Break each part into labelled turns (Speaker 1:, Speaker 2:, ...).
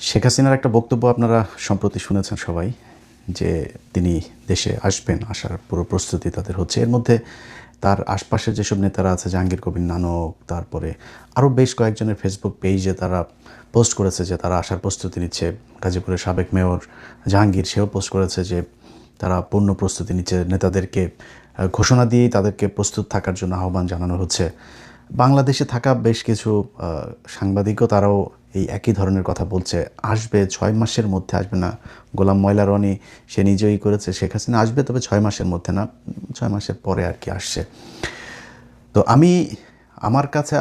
Speaker 1: শেখ হাসিনার একটা বক্তব্য আপনারা সম্প্রতি শুনেছেন সবাই, যে তিনি দেশে আসবেন, আসার পুরো প্রস্তুতি তাদের হচ্ছে। এর মধ্যে তার আশপাশের যেসব নেতারা আছে, জাহাঙ্গীর কবির নানক, তারপরে আরও বেশ কয়েকজনের ফেসবুক পেজে তারা পোস্ট করেছে যে তারা আসার প্রস্তুতি নিচ্ছে। গাজীপুরের সাবেক মেয়র জাহাঙ্গীর, সেও পোস্ট করেছে যে তারা পূর্ণ প্রস্তুতি নিচ্ছে। নেতাদেরকে ঘোষণা দিয়েই তাদেরকে প্রস্তুত থাকার জন্য আহ্বান জানানো হচ্ছে। বাংলাদেশে থাকা বেশ কিছু সাংবাদিকও তারাও এই একই ধরনের কথা বলছে, আসবে 6 মাসের মধ্যে, আসবে না। গোলাম ময়লা রনি সে নিজেই করেছে, শেখ হাসিনা আসবে, তবে 6 মাসের মধ্যে না, 6 মাসের পরে আর কি আসছে। তো আমার কাছে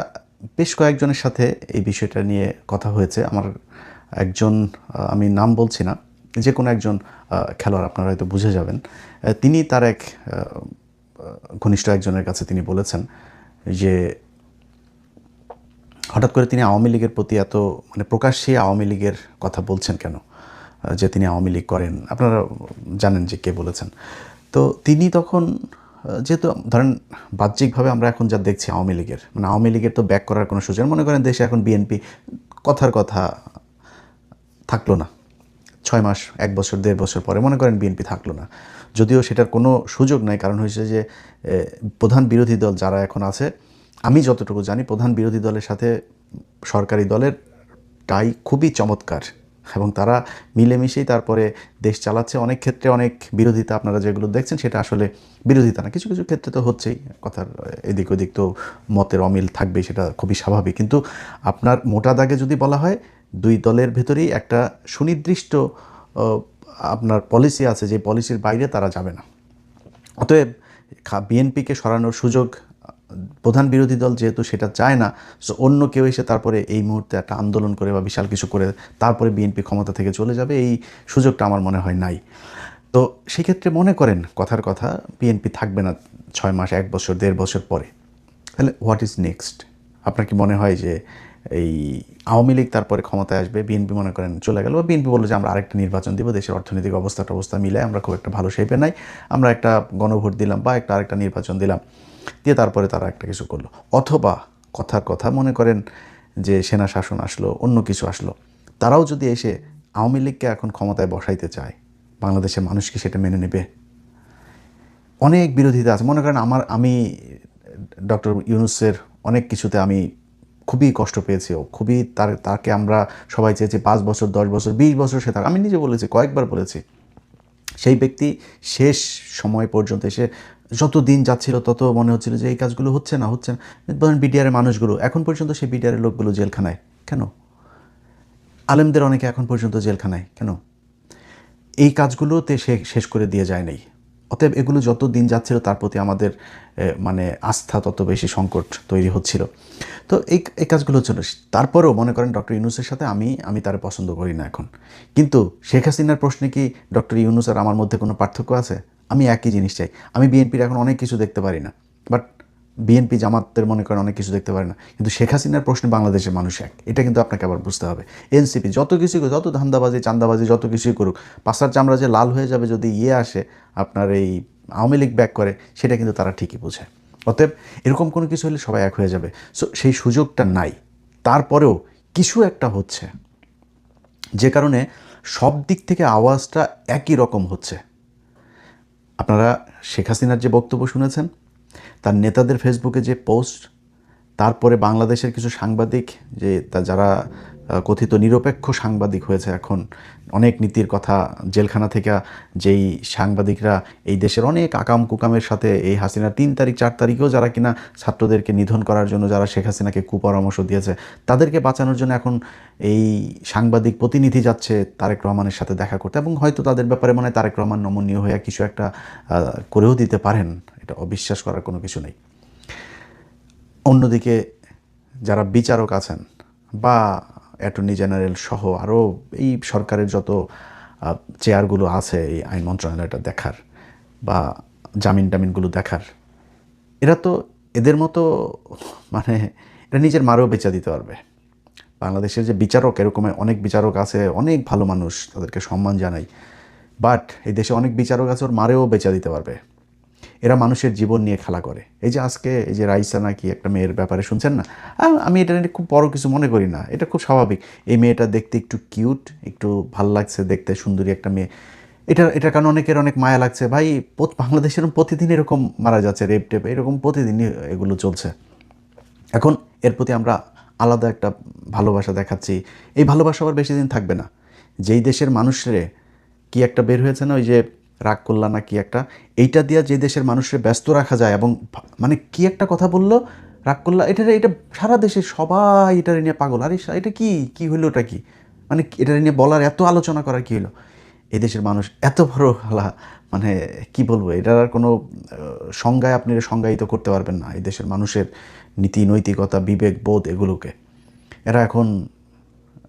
Speaker 1: বেশ কয়েকজনের সাথে এই বিষয়টা নিয়ে কথা হয়েছে। আমার একজন, আমি নাম বলছি না, যে কোনো একজন খেলোয়াড়, আপনারা হয়তো বুঝে যাবেন, তিনি তার এক ঘনিষ্ঠ একজনের কাছে তিনি বলেছেন যে হঠাৎ করে তিনি আওয়ামী লীগের প্রতি এত প্রকাশ্যে আওয়ামী লীগের কথা বলছেন কেন, যে তিনি আওয়ামী লীগ করেন। আপনারা জানেন যে কে বলেছেন। তো তিনি তখন, যেহেতু ধরেন বাহ্যিকভাবে আমরা এখন যা দেখছি আওয়ামী লীগের, আওয়ামী লীগের তো ব্যাক করার কোনো সুযোগ, মনে করেন দেশে এখন বিএনপি কথার কথা থাকলো না, 6 মাস, 1 বছর, 1.5 বছর পরে মনে করেন বিএনপি থাকলো না, যদিও সেটার কোনো সুযোগ নাই। কারণ হয়েছে যে প্রধান বিরোধী দল যারা এখন আছে, আমি যতটুকু জানি প্রধান বিরোধী দলের সাথে সরকারি দলের টাই খুবই চমৎকার, এবং তারা মিলেমিশেই তারপরে দেশ চালাচ্ছে। অনেক ক্ষেত্রে অনেক বিরোধিতা আপনারা যেগুলো দেখছেন সেটা আসলে বিরোধিতা না, কিছু কিছু ক্ষেত্রে তো হচ্ছেই, কথার এদিক ওদিক তো মতের অমিল থাকবেই, সেটা খুবই স্বাভাবিক। কিন্তু আপনার মোটা দাগে যদি বলা হয়, দুই দলের ভেতরেই একটা সুনির্দিষ্ট আপনার পলিসি আছে, যে পলিসির বাইরে তারা যাবে না। অতএব বিএনপিকে সরানোর সুযোগ প্রধান বিরোধী দল যেহেতু সেটা চায় না, সো অন্য কেউ এসে তারপরে এই মুহূর্তে একটা আন্দোলন করে বা বিশাল কিছু করে তারপরে বিএনপি ক্ষমতা থেকে চলে যাবে, এই সুযোগটা আমার মনে হয় নাই। তো সেক্ষেত্রে মনে করেন কথার কথা, বিএনপি থাকবে না 6 মাস, 1 বছর, 1.5 বছর পরে, তাহলে হোয়াট ইজ নেক্সট? আপনার কি মনে হয় যে এই আওয়ামী লীগ তারপরে ক্ষমতায় আসবে, বিএনপি মনে করেন চলে গেল, বা বিএনপি বললো যে আমরা আরেকটা নির্বাচন দিব, দেশের অর্থনৈতিক অবস্থা মিলে আমরা খুব একটা ভালো শেপে নাই, আমরা একটা গণভোট দিলাম বা আরেকটা নির্বাচন দিলাম, দিয়ে তারপরে তারা একটা কিছু করলো? অথবা কথার কথা মনে করেন যে সেনা শাসন আসলো, অন্য কিছু আসলো, তারাও যদি এসে আওয়ামী লীগকে এখন ক্ষমতায় বসাইতে চায়, বাংলাদেশের মানুষ কি সেটা মেনে নেবে? অনেক বিরোধিতা আছে। মনে করেন আমি ডক্টর ইউনূসের অনেক কিছুতে আমি খুবই কষ্ট পেয়েছি, ও খুবই তাকে আমরা সবাই চেয়েছি 5 বছর, 10 বছর, 20 বছর সে থাক। আমি নিজে বলেছি, কয়েকবার বলেছি, সেই ব্যক্তি শেষ সময় পর্যন্ত এসে যত দিন যাচ্ছিল তত মনে হচ্ছিল যে এই কাজগুলো হচ্ছে না। ধরেন বিডিআরের মানুষগুলো এখন পর্যন্ত, সেই বিডিআরের লোকগুলো জেলখানায় কেন? আলেমদের অনেকে এখন পর্যন্ত জেলখানায় কেন? এই কাজগুলোতে সে শেষ করে দিয়ে যায় নাই। অতএব এগুলো যত দিন যাচ্ছিল তার প্রতি আমাদের আস্থা তত বেশি সংকট তৈরি হচ্ছিল। তো এই কাজগুলো হচ্ছিল। তারপরেও মনে করেন ডক্টর ইউনূসের সাথে আমি তার পছন্দ করি না এখন, কিন্তু শেখ হাসিনার প্রশ্নে কি ডক্টর ইউনূস আর আমার মধ্যে কোনো পার্থক্য আছে? আমি একই জিনিস চাই। আমি বিএনপির এখন অনেক কিছু দেখতে পারি না, বাট বিএনপি জামাতের মনে করেন অনেক কিছু দেখতে পারে না, কিন্তু শেখ হাসিনার প্রশ্নে বাংলাদেশের মানুষ এক, এটা কিন্তু আপনাকে আবার বুঝতে হবে। এনসিপি যত কিছু, যত ধান্দাবাজি চান্দাবাজি যত কিছুই করুক, পাশার চামড়া যে লাল হয়ে যাবে যদি আসে আপনার এই আওয়ামী লীগ ব্যাক করে, সেটা কিন্তু তারা ঠিকই বোঝে। অতএব এরকম কোনো কিছু হলে সবাই এক হয়ে যাবে। সো সেই সুযোগটা নাই। তারপরেও কিছু একটা হচ্ছে, যে কারণে সব দিক থেকে আওয়াজটা একই রকম হচ্ছে। আপনারা শেখ হাসিনার যে বক্তব্য শুনেছেন, তার নেতাদের ফেসবুকে যে পোস্ট, তারপরে বাংলাদেশের কিছু সাংবাদিক যে যারা কথিত নিরপেক্ষ সাংবাদিক হয়েছে এখন, অনেক নীতির কথা, জেলখানা থেকে যেই সাংবাদিকরা এই দেশের অনেক আকাম কুকামের সাথে, এই হাসিনার 3 তারিখ 4 তারিখেও যারা কিনা ছাত্রদেরকে নিধন করার জন্য যারা শেখ হাসিনাকে কুপরামর্শ দিয়েছে, তাদেরকে বাঁচানোর জন্য এখন এই সাংবাদিক প্রতিনিধি যাচ্ছে তারেক রহমানের সাথে দেখা করতে, এবং হয়তো তাদের ব্যাপারে মনে হয় তারেক রহমান নমনীয় হয়ে কিছু একটা করেও দিতে পারেন, এটা অবিশ্বাস করার কোনো কিছু নেই। অন্যদিকে যারা বিচারক আছেন বা অ্যাটর্নি জেনারেল সহ আরও এই সরকারের যত চেয়ারগুলো আছে এই আইন মন্ত্রণালয়টা দেখার বা জামিন টামিনগুলো দেখার, এরা তো এদের মতো এরা নিজের মারেও বেচা দিতে পারবে। বাংলাদেশের যে বিচারক, এরকম অনেক বিচারক আছে, অনেক ভালো মানুষ, তাদেরকে সম্মান জানাই, বাট এই দেশে অনেক বিচারক আছে ওর মারেও বেচা দিতে পারবে। এরা মানুষের জীবন নিয়ে খেলা করে। এই যে আজকে এই যে রাইসা নাকি একটা মেয়ের ব্যাপারে শুনছেন না, আমি এটা নিয়ে খুব বড় কিছু মনে করি না, এটা খুব স্বাভাবিক। এই মেয়েটা দেখতে একটু কিউট, একটু ভাল লাগছে দেখতে, সুন্দরী একটা মেয়ে, এটার কারণে অনেকের অনেক মায়া লাগছে। ভাই বাংলাদেশের প্রতিদিন এরকম মারা যাচ্ছে, রেপ টেপ এরকম প্রতিদিনই এগুলো চলছে। এখন এর প্রতি আমরা আলাদা একটা ভালোবাসা দেখাচ্ছি, এই ভালোবাসা আবার বেশি দিন থাকবে না। যেই দেশের মানুষরে কি একটা বের হয়েছে না, ওই যে রাগ করলা না কি একটা, এইটা দিয়া যে দেশের মানুষরে ব্যস্ত রাখা যায়, এবং মানে কি একটা কথা বললো রাগ করলা, এটা সারা দেশে সবাই এটা নিয়ে পাগল। আরে এটা কি হইলো, ওটা কি মানে এটা নিয়ে বলার এত আলোচনা করার কী হলো? এই দেশের মানুষ এত বড় হালা, মানে কি বলবো, এটার আর কোনো সংজ্ঞায় আপনি সংজ্ঞায়িত করতে পারবেন না এই দেশের মানুষের নীতি নৈতিকতা বিবেক বোধ এগুলোকে। এরা এখন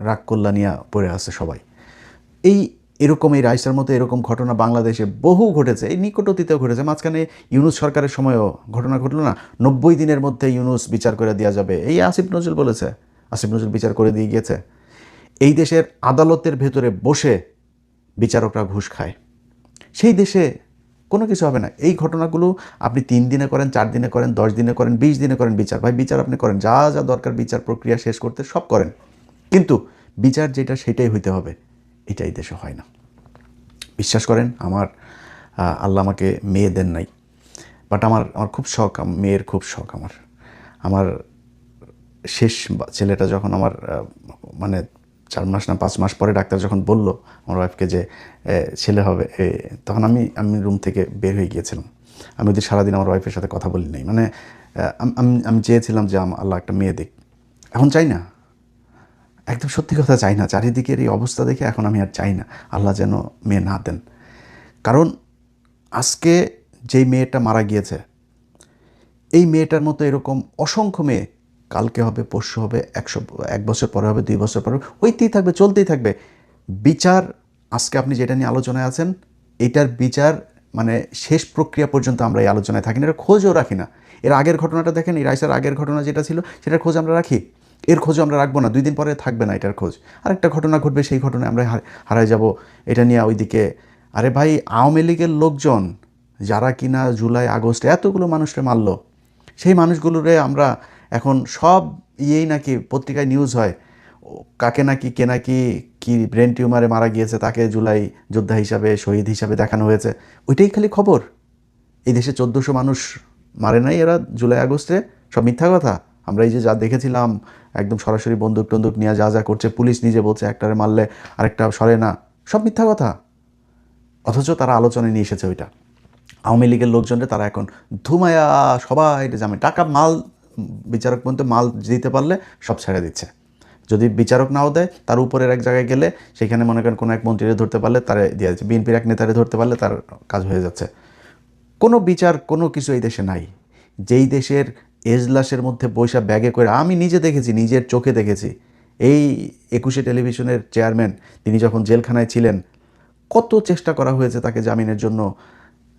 Speaker 1: রাগ কল্যাণিয়া পড়ে আছে সবাই। এরকম এই রাইসার মতো এরকম ঘটনা বাংলাদেশে বহু ঘটেছে, এই নিকট অতীতেও ঘটেছে। মাঝখানে ইউনূস সরকারের সময়ও ঘটনা ঘটলো না, 90 দিনের মধ্যে ইউনূস বিচার করে দেওয়া যাবে, এই আসিফ নজরুল বলেছে, আসিফ নজরুল বিচার করে দিয়ে গিয়েছে। এই দেশের আদালতের ভেতরে বসে বিচারকরা ঘুষ খায়, সেই দেশে কোনো কিছু হবে না। এই ঘটনাগুলো আপনি 3 দিনে করেন, 4 দিনে করেন, 10 দিনে করেন, 20 দিনে করেন বিচার, ভাই বিচার আপনি করেন, যা যা দরকার বিচার প্রক্রিয়া শেষ করতে সব করেন, কিন্তু বিচার যেটা সেটাই হইতে হবে, এটাই দেশে হয় না। বিশ্বাস করেন, আল্লাহ আমাকে মেয়ে দেন নাই, বাট আমার খুব শখ, মেয়ের খুব শখ। আমার শেষ ছেলেটা যখন আমার মানে 4 মাস না 5 মাস পরে ডাক্তার যখন বলল আমার ওয়াইফকে যে ছেলে হবে, তখন আমি রুম থেকে বের হয়ে গিয়েছিলাম। আমি ওদের সারাদিন আমার ওয়াইফের সাথে কথা বলি নাই, মানে আমি চেয়েছিলাম যে আল্লাহ একটা মেয়ে দিক। এখন চাই না, একদম সত্যি কথা চাই না। চারিদিকের এই অবস্থা দেখে এখন আমি আর চাই না আল্লাহ যেন মেয়ে না দেন। কারণ আজকে যেই মেয়েটা মারা গিয়েছে, এই মেয়েটার মতো এরকম অসংখ্য মেয়ে কালকে হবে, পরশু হবে, 1 বছর পরে হবে, 2 বছর পরে হইতেই থাকবে, চলতেই থাকবে। বিচার আজকে আপনি যেটা নিয়ে আলোচনায় আছেন, এটার বিচার মানে শেষ প্রক্রিয়া পর্যন্ত আমরা এই আলোচনায় থাকি না, এটা খোঁজও রাখি না। এর আগের ঘটনাটা দেখেন, এই রাইসার আগের ঘটনা যেটা ছিল সেটার খোঁজ আমরা রাখি, এর খোঁজও আমরা রাখবো না। 2 দিন পরে থাকবে না এটার খোঁজ, আরেকটা ঘটনা ঘটবে, সেই ঘটনায় আমরা হারাই যাব এটা নিয়ে ওইদিকে। আরে ভাই, আওয়ামী লীগের লোকজন যারা কিনা জুলাই আগস্টে এতগুলো মানুষকে মারলো, সেই মানুষগুলোরে আমরা এখন সব নাকি পত্রিকায় নিউজ হয়, কাকে নাকি কে নাকি কি ব্রেন টিউমারে মারা গিয়েছে, তাকে জুলাই যোদ্ধা হিসাবে শহীদ হিসাবে দেখানো হয়েছে, ওইটাই খালি খবর। এই দেশে 1400 মানুষ মারে নাই এরা জুলাই আগস্টে, সব মিথ্যা কথা। আমরা এই যে যা দেখেছিলাম একদম সরাসরি বন্দুক টন্দুক নিয়ে যা করছে, পুলিশ নিজে বলছে একটারে মারলে আরেকটা সরে না, সব মিথ্যা কথা। অথচ তারা আলোচনায় নিয়ে এসেছে ওইটা। আওয়ামী লীগের লোকজনরা তারা এখন ধুমায়া সবাই জামে টাকা মাল, বিচারক পর্যন্ত মাল দিতে পারলে সব ছেড়ে দিচ্ছে। যদি বিচারক নাও দেয়, তার উপরের এক জায়গায় গেলে সেখানে মনে করেন কোনো এক মন্ত্রীরে ধরতে পারলে তারা দিয়ে যাচ্ছে, বিএনপির এক নেতারে ধরতে পারলে তার কাজ হয়ে যাচ্ছে। কোনো বিচার কোনো কিছু এই দেশে নাই। যেই দেশের এজলাসের মধ্যে বৈশা ব্যাগে করে, আমি নিজে দেখেছি, নিজের চোখে দেখেছি, এই 21শে টেলিভিশনের চেয়ারম্যান তিনি যখন জেলখানায় ছিলেন, কত চেষ্টা করা হয়েছে তাকে জামিনের জন্য,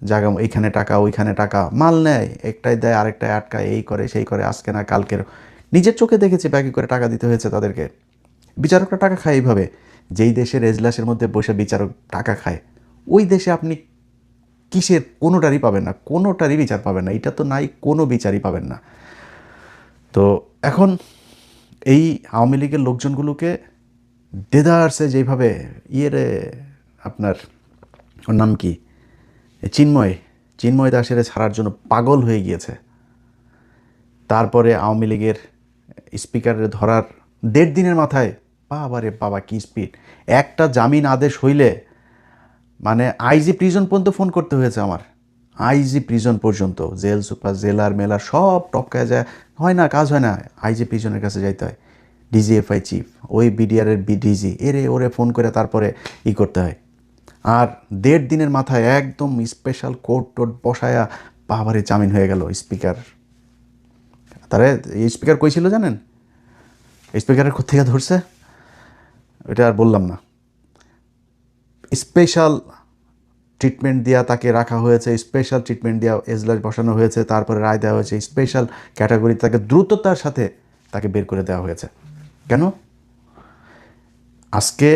Speaker 1: জায়গা এইখানে টাকা ওইখানে টাকা, মাল নেয়, একটাই দেয় আরেকটায় আটকায়, এই করে সেই করে, আজকে না কালকের, নিজের চোখে দেখেছি ব্যাগে করে টাকা দিতে হয়েছে তাদেরকে। বিচারকরা টাকা খায় এইভাবে। যেই দেশের এজলাসের মধ্যে বসে বিচারক টাকা খায়, ওই দেশে আপনি কিসের কোনোটারই পাবেন না, কোনোটারই বিচার পাবেন না, এটা তো নাই, কোনো বিচারই পাবেন না। তো এখন এই আওয়ামী লীগের লোকজনগুলোকে দেদারসে যেইভাবে আপনার ওর নাম কি, চিন্ময় দাসের ছাড়ার জন্য পাগল হয়ে গিয়েছে। তারপরে আওয়ামী লীগের স্পিকারের ধরার 1.5 দিনের মাথায়, বাবা রে বাবা কি স্পিড! একটা জামিন আদেশ হইলে মানে আইজি প্রিজন পর্যন্ত ফোন করতে হয়েছে আমার, আইজি প্রিজন পর্যন্ত, জেল সুপার জেলার মেলার সব টপকায় যায়, হয় না, কাজ হয় না, আইজি প্রিজনের কাছে যাইতে হয়, ডিজিএফআই চিফ, ওই বিডিআরের ডিজি, ওরে ফোন করে তারপরে করতে হয়। আর 1.5 দিনের মাথায় একদম স্পেশাল কোর্ট টোট বসায়া বাবারে জামিন হয়ে গেল স্পিকার। তারে এই স্পিকার কই ছিল জানেন? স্পিকারের কোত্থেকে ধরছে এটা আর বললাম না। স্পেশাল ট্রিটমেন্ট দিয়া তাকে রাখা হয়েছে, স্পেশাল ট্রিটমেন্ট দিয়া এজলাস বসানো হয়েছে, তারপরে রায় দেওয়া হয়েছে, স্পেশাল ক্যাটাগরি তাকে দ্রুততার সাথে তাকে বের করে দেওয়া হয়েছে। কেন? আজকে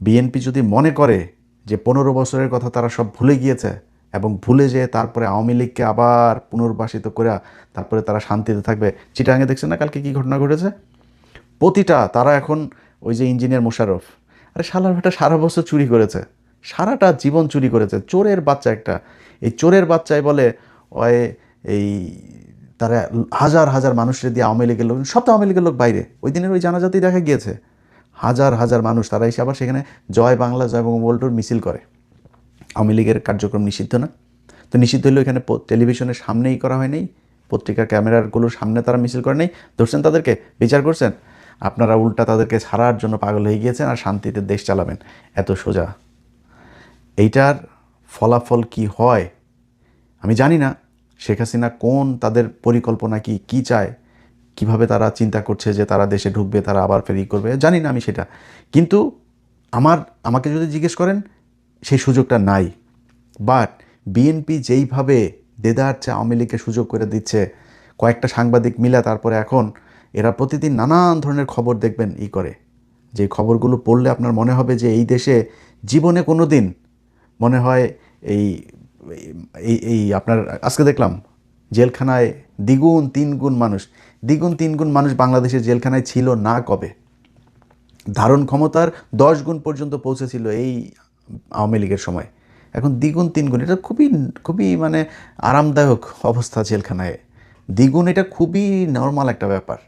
Speaker 1: বিএনপি যদি মনে করে যে 15 বছরের কথা তারা সব ভুলে গিয়েছে, এবং ভুলে যেয়ে তারপরে আওয়ামী লীগকে আবার পুনর্বাসিত করে তারপরে তারা শান্তিতে থাকবে। চিটাগাঙে দেখছেন না কালকে কী ঘটনা ঘটেছে? প্রতিটা তারা এখন ওই যে ইঞ্জিনিয়ার মোশাররফ, আরে শালার বেটা সারা বছর চুরি করেছে, সারাটা জীবন চুরি করেছে, চোরের বাচ্চা একটা। এই চোরের বাচ্চাই বলে ওই এই তারা হাজার হাজার মানুষের দিয়ে আওয়ামী লীগের লোক, সব তো আওয়ামী লীগের লোক বাইরে, ওই দিনের ওই জানাজাতেই দেখা গিয়েছে হাজার হাজার মানুষ, তারা এসে আবার সেখানে জয় বাংলা জয় বঙ্গবন্ধুর মিছিল করে। আওয়ামী লীগের কার্যক্রম নিষিদ্ধ না? তো নিষিদ্ধ হলেও এখানে টেলিভিশনের সামনেই করা হয় নাই, পত্রিকার ক্যামেরাগুলোর সামনে তারা মিছিল করে নেই, ধরছেন তাদেরকে, বিচার করছেন। আপনারা উল্টা তাদেরকে ছাড়ার জন্য পাগল হয়ে গিয়েছেন আর শান্তিতে দেশ চালাবেন, এত সোজা। এইটার ফলাফল কি হয় আমি জানি না। শেখ হাসিনা কোন তাদের পরিকল্পনা কি চায়, কিভাবে তারা চিন্তা করছে যে তারা দেশে ঢুকবে, তারা আবার ফেরি করবে, জানি না আমি সেটা। কিন্তু আমাকে যদি জিজ্ঞেস করেন সেই সুযোগটা নাই। বাট বিএনপি যেইভাবে দেদারছে আওয়ামী লীগকে সুযোগ করে দিচ্ছে, কয়েকটা সাংবাদিক মিলে তারপরে এখন এরা প্রতিদিন নানান ধরনের খবর দেখবেন করে, যে খবরগুলো পড়লে আপনার মনে হবে যে এই দেশে জীবনে কোনো দিন মনে হয় এই এই এই আপনার আজকে দেখলাম জেলখানায় দ্বিগুণ তিনগুণ মানুষ বাংলাদেশের জেলখানায় ছিল না কবে, ধারণ ক্ষমতার 10 গুণ পর্যন্ত পৌঁছেছিল এই আওয়ামী লীগের সময়, এখন দ্বিগুণ 3 গুণ। এটা খুবই খুবই মানে আরামদায়ক অবস্থা জেলখানায়, দ্বিগুণ এটা খুবই নর্মাল একটা ব্যাপার।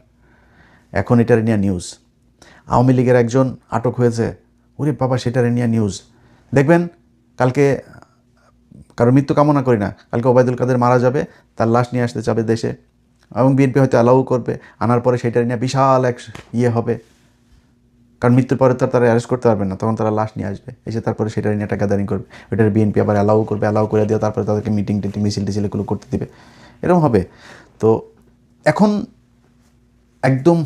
Speaker 1: এখন এটার নিয়ে নিউজ, আওয়ামী লীগের একজন আটক হয়েছে, ওরে বাবা সেটার নিয়ে নিউজ দেখবেন। কালকে কারো মৃত্যু কামনা করি না, কালকে ওবায়দুল কাদের মারা যাবে, তার লাশ নিয়ে আসতে যাবে দেশে, এবং বিএনপি হয়তো অ্যালাউ করবে, আনার পরে সেটার নিয়ে বিশাল এক হবে, কারণ মৃত্যুর পরে তো তারা অ্যারেস্ট করতে পারবেন না, তখন তারা লাশ নিয়ে আসবে, এসে তারপরে সেটা নিয়ে একটা গ্যাদারিং করবে, ওইটার বিএনপি আবার অ্যালাউ করে দিয়ে তারপরে তাদেরকে মিটিং মিছিল এগুলো করতে দিবে, এরকম হবে। তো এখন একদম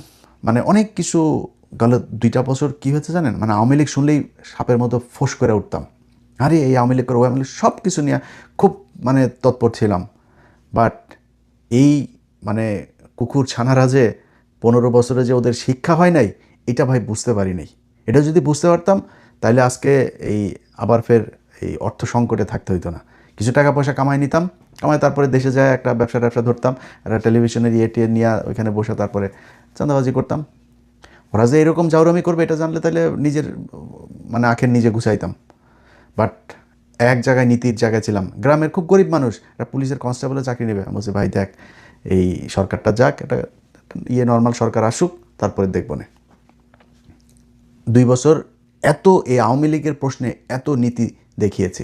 Speaker 1: মানে অনেক কিছু গেল 2টা বছর কী হয়েছে জানেন, মানে আওয়ামী লীগ শুনলেই সাপের মতো ফোঁস করে উঠতাম, আরে এই আওয়ামী লীগ করে ওই আওয়ামী লীগ, সব কিছু নিয়ে খুব মানে তৎপর ছিলাম। বাট এই মানে কুকুর ছানারা যে 15 বছরে যে ওদের শিক্ষা হয় নাই, এটা ভাই বুঝতে পারি নাই। এটা যদি বুঝতে পারতাম তাহলে আজকে এই আবার ফের এই অর্থ সংকটে থাকতে হইতো না, কিছু টাকা পয়সা কামাই নিতাম, কামাই তারপরে দেশে যায় একটা ব্যবসা ধরতাম, একটা টেলিভিশনের টিয়ে নিয়ে ওইখানে বসে তারপরে চাঁদাবাজি করতাম। ওরা যে এরকম জাউরামি করবে এটা জানলে তাহলে নিজের মানে আখের নিজে গুছাইতাম। বাট এক জায়গায় নীতির জায়গায় ছিলাম, গ্রামের খুব গরিব মানুষ, একটা পুলিশের কনস্টেবলের চাকরি নেবে, বলছে ভাই দেখ এই সরকারটা যাক, এটা নর্মাল সরকার আসুক, তারপরে দেখব না। 2 বছর এত এই আওয়ামী লীগের প্রশ্নে এত নীতি দেখিয়েছে,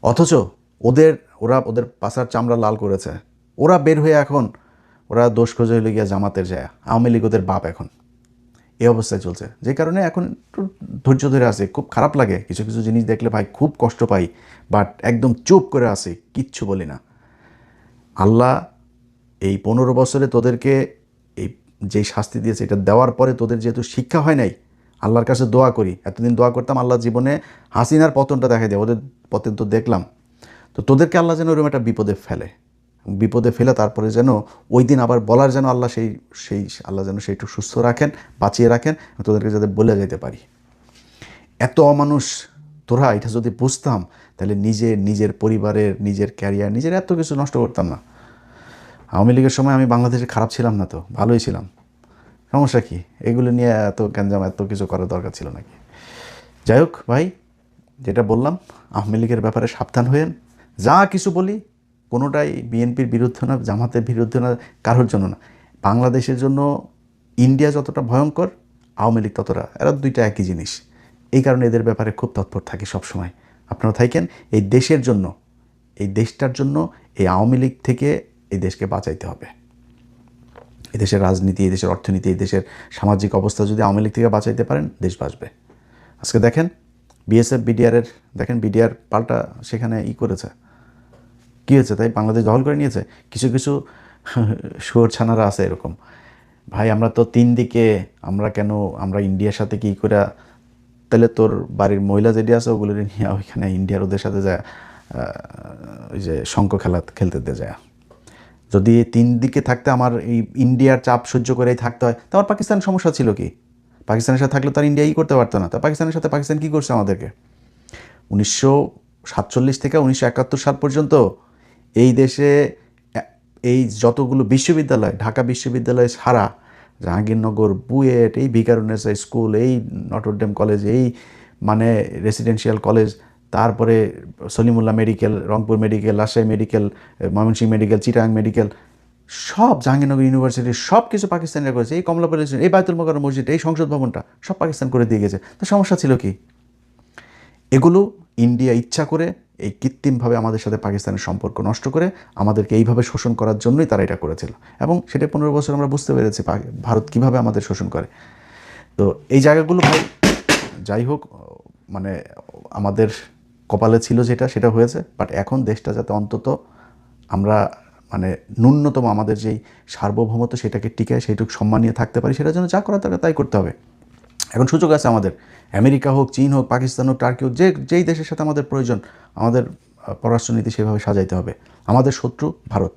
Speaker 1: অথচ ওদের পাশার চামড়া লাল করেছে, ওরা বের হয়ে এখন ওরা দোষ খোঁজে হলে গিয়া জামাতের যায়, আওয়ামী লীগ ওদের বাপ এখন, এই অবস্থায় চলছে। যে কারণে এখন একটু ধৈর্য ধরে আছে, খুব খারাপ লাগে কিছু কিছু জিনিস দেখলে ভাই, খুব কষ্ট পাই, বাট একদম চুপ করে আসি, কিচ্ছু বলি না। আল্লাহ এই 15 বছরে তোদেরকে এই যেই শাস্তি দিয়েছে এটা দেওয়ার পরে তোদের যেহেতু শিক্ষা হয় নাই, আল্লাহর কাছে দোয়া করি, এতদিন দোয়া করতাম আল্লাহ জীবনে হাসিনার পতনটা দেখা দেয়, ওদের পতন তো দেখলাম, তো তোদেরকে আল্লাহ যেন ওরকম একটা বিপদে ফেলে তারপরে যেন ওই দিন আবার বলার যেন আল্লাহ সেই আল্লাহ যেন সেইটু সুস্থ রাখেন, বাঁচিয়ে রাখেন, তোদেরকে যাতে বলে যেতে পারি। এত অমানুষ তোরা, এটা যদি বুঝতাম তাহলে নিজের পরিবারের, নিজের ক্যারিয়ার, নিজের এত কিছু নষ্ট করতাম না। আওয়ামী লীগের সময় আমি বাংলাদেশে খারাপ ছিলাম না তো, ভালোই ছিলাম, সমস্যা কি? এগুলো নিয়ে এত গ্যাঞ্জাম, এত কিছু করার দরকার ছিল নাকি? যাই হোক ভাই, যেটা বললাম, আওয়ামী লীগের ব্যাপারে সাবধান হয়েন। যা কিছু বলি কোনোটাই বিএনপির বিরুদ্ধে না, জামাতের বিরুদ্ধে না, কারোর জন্য না। বাংলাদেশের জন্য ইন্ডিয়া যতটা ভয়ঙ্কর, আওয়ামী লীগ ততটা, এরা দুইটা একই জিনিস। এই কারণে এদের ব্যাপারে খুব তৎপর থাকি সবসময়। আপনারা থাকেন এই দেশের জন্য, এই দেশটার জন্য, এই আওয়ামী লীগ থেকে এই দেশকে বাঁচাইতে হবে। এই দেশের রাজনীতি, এই দেশের অর্থনীতি, এই দেশের সামাজিক অবস্থা যদি আওয়ামী লীগ থেকে বাঁচাইতে পারেন, দেশ বাঁচবে। আজকে দেখেন বিএসএফ বিডিআরের, দেখেন বিডিআর পাল্টা সেখানে করেছে, কী হয়েছে? তাই বাংলাদেশ দখল করে নিয়েছে। কিছু কিছু শুয়োর ছানারা আছে এরকম, ভাই আমরা তো 3 দিকে, আমরা ইন্ডিয়ার সাথে কী করে, তাহলে তোর বাড়ির মহিলা যেটি আছে ওগুলো নিয়ে ওইখানে ইন্ডিয়ার ওদের সাথে যায় ওই যে শঙ্খ খেলতে দিয়ে যায়। যদি 3 দিকে থাকতে আমার এই ইন্ডিয়ার চাপ সহ্য করেই থাকতে হয়, তো আমার পাকিস্তানের সমস্যা ছিল কি? পাকিস্তানের সাথে থাকলে তো আর ইন্ডিয়া করতে পারতো না। তা পাকিস্তানের সাথে পাকিস্তান কী করছে আমাদেরকে? 1947 থেকে 1971 সাল পর্যন্ত এই দেশে এই যতগুলো বিশ্ববিদ্যালয়, ঢাকা বিশ্ববিদ্যালয় ছাড়া জাহাঙ্গীরনগর, বুয়েট, এই ভিকারুননিসা স্কুল, এই নটরডেম কলেজ, এই মানে রেসিডেন্সিয়াল কলেজ, তারপরে Salimullah medical, Rangpur medical, Rajshahi medical, Mymensingh medical, Chittagong medical, সব জাহাঙ্গীরনগর ইউনিভার্সিটি সব কিছু পাকিস্তানিরা করেছে। এই কমলাপুর, এই বায়তুল মোকাররম মসজিদ, এই সংসদ ভবনটা সব পাকিস্তান করে দিয়ে গেছে। তো সমস্যা ছিল কি? এগুলো ইন্ডিয়া ইচ্ছা করে এই কৃত্রিমভাবে আমাদের সাথে পাকিস্তানের সম্পর্ক নষ্ট করে আমাদেরকে এইভাবে শোষণ করার জন্যই তারা এটা করেছিল, এবং সেটা 15 বছর আমরা বুঝতে পেরেছি ভারত কীভাবে আমাদের শোষণ করে। তো এই জায়গাগুলো ভাই যাই হোক, মানে আমাদের কপালে ছিল যেটা, সেটা হয়েছে। বাট এখন দেশটা যাতে অন্তত আমরা মানে ন্যূনতম আমাদের যেই সার্বভৌমত্ব সেটাকে টিকায়, সেইটুকু সম্মান নিয়ে থাকতে পারি, সেটার জন্য যা করার দরকার তাই করতে হবে। এখন সুযোগ আছে আমাদের, আমেরিকা হোক, চীন হোক, পাকিস্তান হোক, টার্কি হোক, যেই দেশের সাথে আমাদের প্রয়োজন, আমাদের পররাষ্ট্রনীতি সেভাবে সাজাইতে হবে। আমাদের শত্রু ভারত,